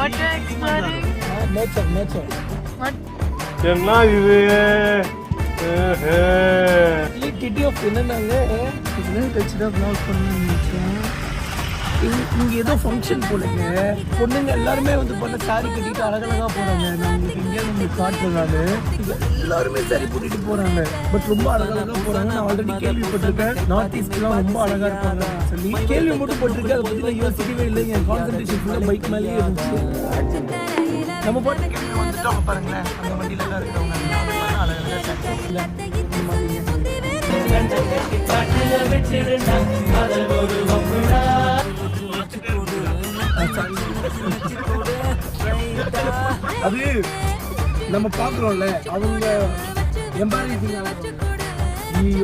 What are you exploring? Nature. What? என்ன இது கிட்டி ஆஃப் என்னன்னாங்க இதெல்லாம் வச்சுதான் ப்ளாக் பண்ணி இங்கே ஏதோ ஃபங்க்ஷன் போலங்க பொண்ணுங்க எல்லாருமே வந்து பண்ண சாரி கட்டிட்டு அழகழகாக போகிறாங்க நான் உங்களுக்கு இங்கேருந்து உங்களுக்கு காட்டுறதுனால எல்லாருமே சாரி போட்டுட்டு போகிறாங்க பட் ரொம்ப அழகழகாக போகிறாங்க நான் ஆல்ரெடி கேள்விப்பட்டிருக்கேன் நார்த் ஈஸ்ட்லாம் ரொம்ப அழகாக இருப்பாங்க சொல்லி கேள்வி மட்டும் போட்டிருக்கேன் அதை பற்றி நான் யோசிக்கவே இல்லை என் கான்சன்ட்ரேஷன் ஃபுல்லாக பைக் மேலேயே இருந்துச்சு நம்ம பாட்டு கேள்வி வந்துட்டோம் பாருங்களேன் அந்த வண்டியில தான் இருக்கிறவங்க அழகழகாக அது நம்ம பாக்குறோம்ல அவங்க எம்பாரிசிங்